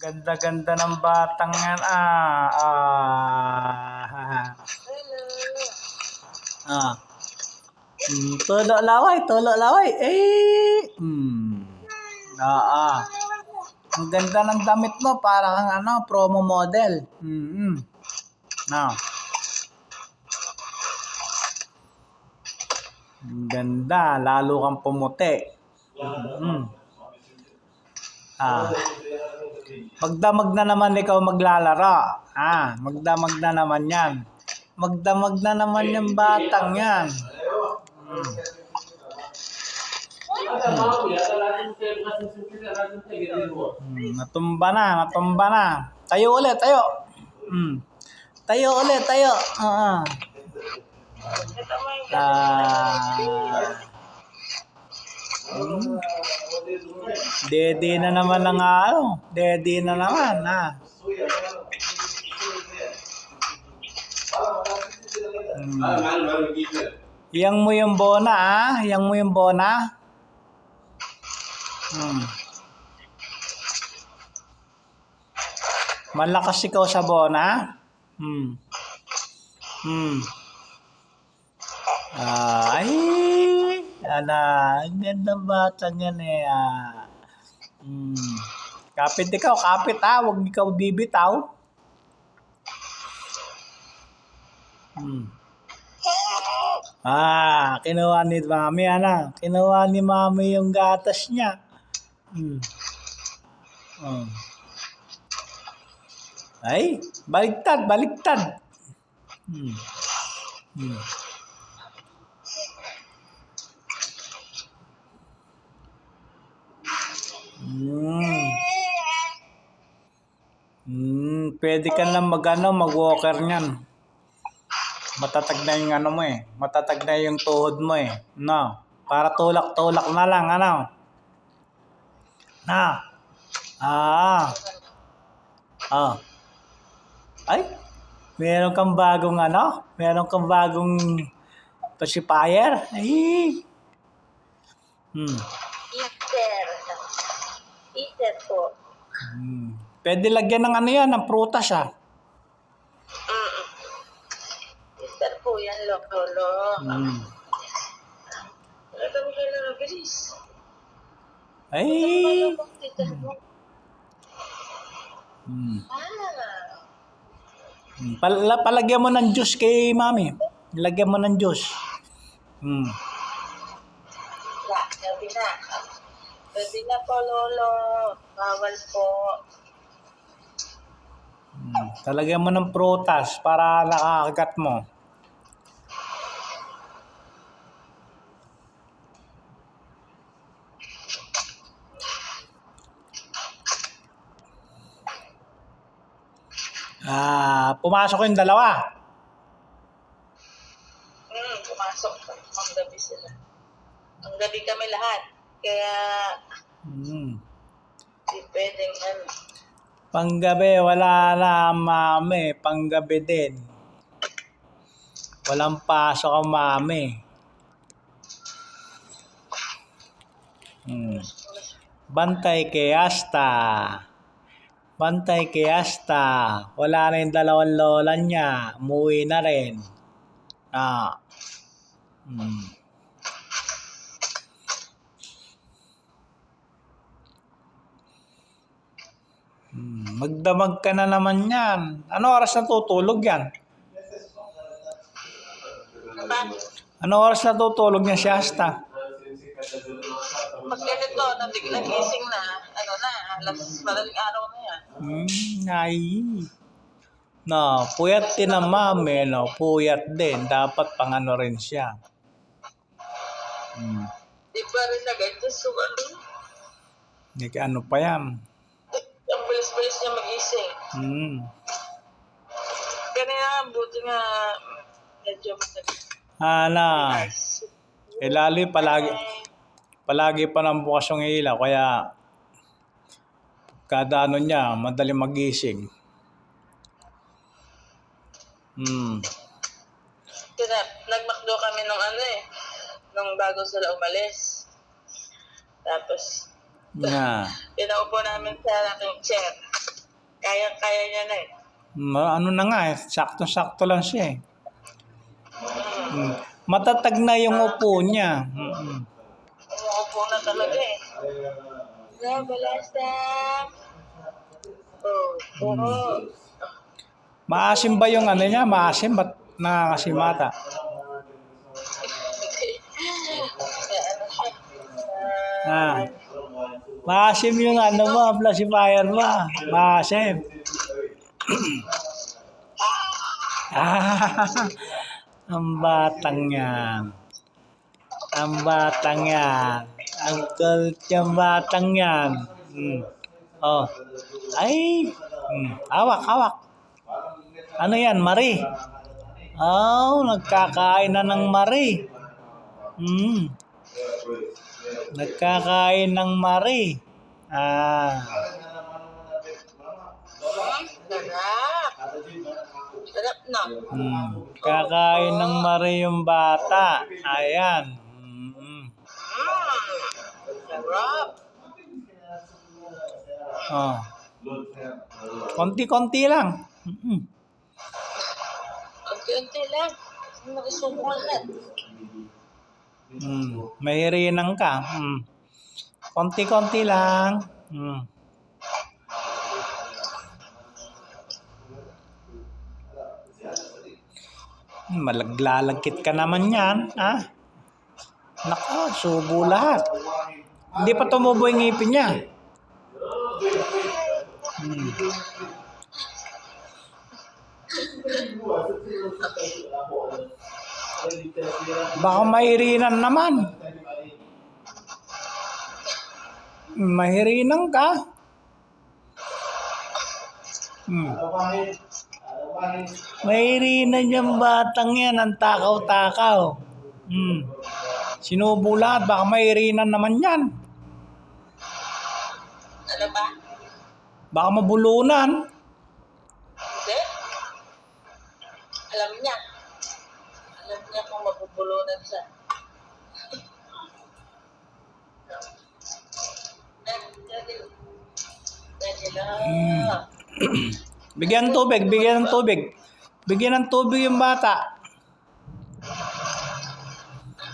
Ganda-ganda ng batang yan. Ah. Tulo laway, tulo laway. Ang ganda ng damit mo, para kang promo model. Ang ganda, lalo kang pumuti. Magdamag na naman ikaw maglalaro. Magdamag na naman yan. Magdamag na naman yung batang yan. Natumba na. Tayo ulit, tayo. Tayo ulit, tayo. Dede na naman ang Dede na naman, Yang mo yung bona, Yang mo yung bona. Malakas ikaw sa bona. Ang ganda batang yan Kapit ikaw, kapit Huwag ikaw bibitaw. Kinuha ni mami, Kinuha ni mami yung gatas niya. Ay, baliktad. Pwede ka lang mag-walker niyan. Matatag na yung mo Matatag na yung tuhod mo Para tulak-tulak na lang, Ay, meron kang bagong Meron kang bagong pacifier. Eater po. Pwede lagyan ng yan, ng prutas Eater po yan, lolo. Wala kami kailangan bilis. Palagyan mo ng juice kay mami. Lagyan mo ng juice. Pwede na po, lolo. Bawal po. Talagyan mo ng prutas para nakakagat mo. Pumasok yung dalawa. Pumasok. Ang gabi sila. Ang gabi kami lahat. Kaya, di pwedeng Panggabi, wala na mami. Panggabi din. Walang pasok ang mami. Bantay kay Asta. Bantay kay Asta. Wala na yung dalawang lola niya. Umuwi na rin. Magdamag ka na naman yan. Ano oras natutulog yan? Ano oras natutulog niya si Asta? Pag ganito, nagising na, madaling araw na yan. Puyat din ang mami, puyat din. Dapat pang rin siya. Di ba rin nag-adjust Ano pa yan? Ang bilis-bilis niya mag-ising. Kanina, buti nga, medyo lalo palagi pa ng bukas yung ilaw, kaya kada niya, madali magising. Nagmakdo kami nung bago sila umalis. Tapos, pinaupo namin sa aking chair. Kaya niya na eh. Ano na nga eh, sakto-sakto lang siya eh. Mm. Matatag na yung upo niya. Mm. Umuupo na talaga eh. Balasta. Oo. Maasim ba yung ano niya? Maasim? Ba't nakasimata? Ano siya? Ah. Maasim yung ano mo, pacifier mo. Maasim. Ang batang yan. Ang batang yan. Ang kulit yung batang yan. Oh. Ay. Hawak, hawak. Ano yan, Marie? Oh, nagkakain na ng Marie. Nagkakain ng Marie. Sarap. Sarap na. Kakain ng Marie yung bata. Ayan. Sarap. Oh. Konti-konti lang. Unti-unti lang. Nakasubo lahat. Mahirinang ka. Konti-konti lang. Malaglalagkit ka naman yan, ha? Nako, subo lahat. Hindi pa tumubo yung ngipin niya. Baka mahirinan naman. Mahirinan ka. Mahirinan yung batang yan, ang takaw-takaw. Sinubo lahat, baka mahirinan naman yan. Ano ba? Baka mabulunan. Hindi. Alam niya. Alam niya kung mabubulunan siya. Bigyan ng tubig, bigyan ng tubig. Bigyan ng tubig yung bata.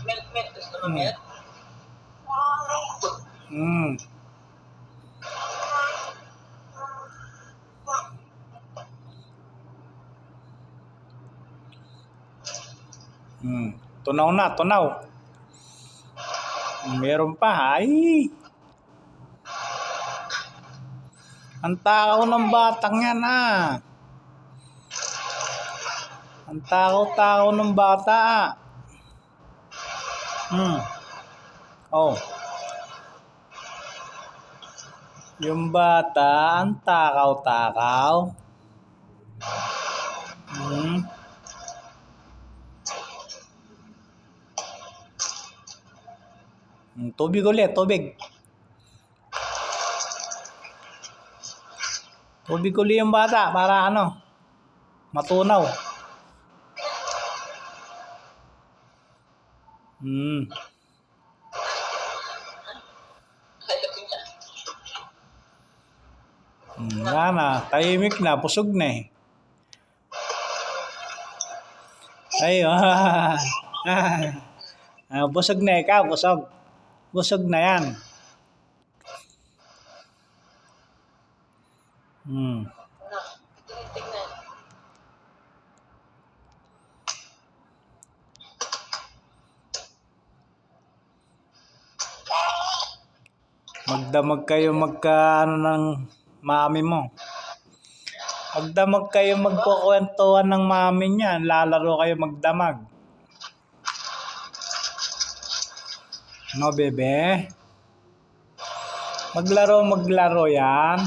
Milk. Gusto mo milk? Tunaw na, tunaw. Meron pa, ay. Ang takaw ng batang yan, ha. Ang takaw-takaw ng bata. Oh. Yung bata, ang takaw-takaw. Tubig ulit, tubig. Tubig ulit yung bata para ano, matunaw. Wala na, tahimik na, busog na eh. Ay, busog na ikaw, busog. Busog na yan. Tingnan. Magdamag kayo magka ano ng mami mo. Magdamag kayo magkukwentuhan ng mami niya. Lalaro kayo magdamag. No, bebe? Maglaro yan.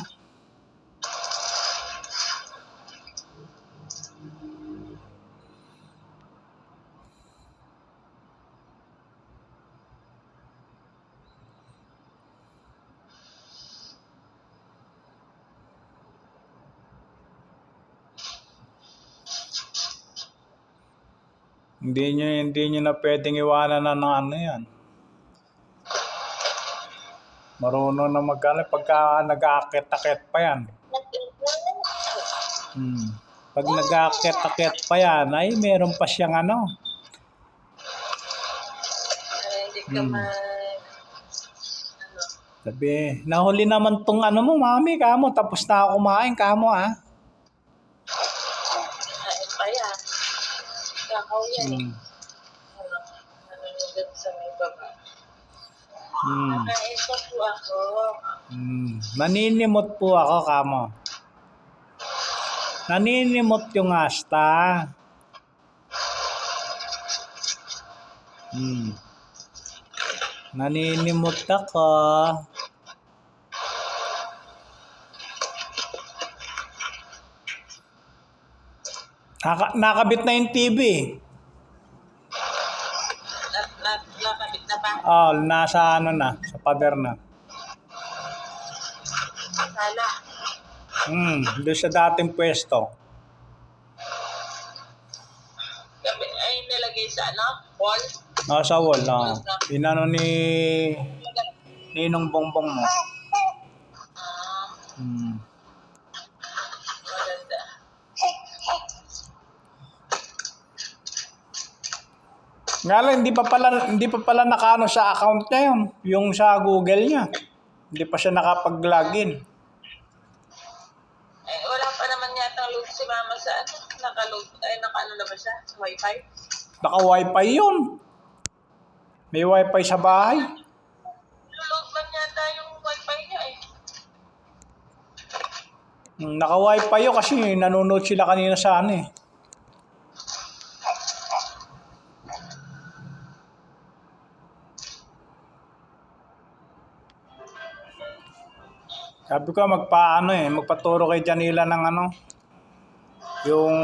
Hindi nyo na pwedeng iwanan na ng ano yan. Marunong na magkano pagka nag-aakit-akit pa yan. Pag nag-aakyat-akyat pa yan, ay meron pa siyang ano. Para hindi ka Hmm. ano, Sabi, nahuli naman tong ano mo, mami, kamo. Tapos na ako kumain, kamo, ah. kain pa yan. Kakaw yan eh. Hmm. Nanonood sa may baba. Hmm. Nakain pa po ako. Naninimot po ako, kamo. Naninimot yung asta. Naninimot ako. Nakabit na yung TV. Nakabit na ba? Oh, nasa ano na, sa pader na. Sala. Doon sa dating pwesto. Ay, nilagay sa ano? Wall? Nasa wall, inano ni Ninong Bongbong mo. Maganda. Nga lang, hindi pa pala nakaano sa account niya yun. Yung sa Google niya. Hindi pa siya nakapag-login. Ay, wala pa naman yata load si mama sa ano. Naka-load. Ay, naka-ano na ba siya? Sa wifi? Naka-wifi yun. May wifi sa bahay. Load lang yata yung wifi niya eh. Naka-wifi yun kasi nanonood sila kanina sa ano eh. Sabi ko magpaturo kay Janila ng ano, yung